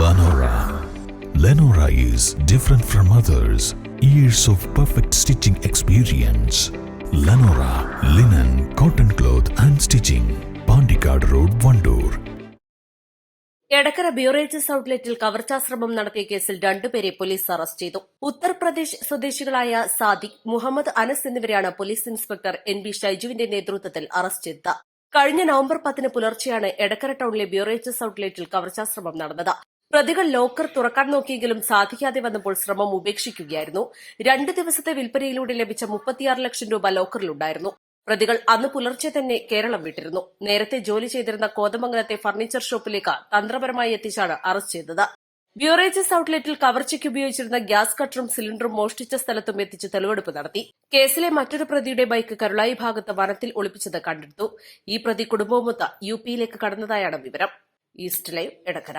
Lenora. Lenora is different from others. Years of perfect stitching experience. Lenora, linen, cotton cloth and stitching. Pandikad Road, Vandoor. Edakkara beverages ഔട്ട്ലെറ്റിൽ കവർച്ചാശ്രമം നടത്തിയ കേസിൽ രണ്ടുപേരെ police arrest ചെയ്തു. ഉത്തർപ്രദേശ് സ്വദേശികളായ സാദിഖ്, മുഹമ്മദ് അനസ് എന്നിവരെയാണ് പോലീസ് ഇൻസ്പെക്ടർ NB ഷൈജുവിന്റെ നേതൃത്വത്തിൽ അറസ്റ്റ് ചെയ്തത്. കഴിഞ്ഞ നവംബർ 10 പുലർച്ചെയാണ് എടക്കര ടൌണിലെ ബ്യൂറേജസ് ഔട്ട്ലെറ്റിൽ കവർച്ചാശ്രമം നടന്നത്. പ്രതികൾ ലോക്കർ തുറക്കാൻ നോക്കിയെങ്കിലും സാധിക്കാതെ വന്നപ്പോൾ ശ്രമം ഉപേക്ഷിക്കുകയായിരുന്നു. 2 ദിവസത്തെ വിൽപ്പനയിലൂടെ ലഭിച്ച 36 ലക്ഷം രൂപ ലോക്കറിലുണ്ടായിരുന്നു. പ്രതികൾ അന്ന് പുലർച്ചെ തന്നെ കേരളം വിട്ടിരുന്നു. നേരത്തെ ജോലി ചെയ്തിരുന്ന കോതമംഗലത്തെ ഫർണിച്ചർ ഷോപ്പിലേക്ക് തന്ത്രപരമായി എത്തിച്ചാണ് അറസ്റ്റ് ചെയ്തത്. ബ്യൂറേജസ് ഔട്ട്ലെറ്റിൽ കവർച്ചയ്ക്ക് ഉപയോഗിച്ചിരുന്ന ഗ്യാസ് കട്ടറും സിലിണ്ടറും മോഷ്ടിച്ച സ്ഥലത്തും എത്തിച്ച് തെളിവെടുപ്പ് നടത്തി. കേസിലെ മറ്റൊരു പ്രതിയുടെ ബൈക്ക് കരുളായി ഭാഗത്ത് വനത്തിൽ ഒളിപ്പിച്ചത് കണ്ടെടുത്തു. ഈ പ്രതി കുടുംബവുമൊത്ത് UP-യിലേക്ക് കടന്നതായാണ് വിവരം. East live, Edakkara.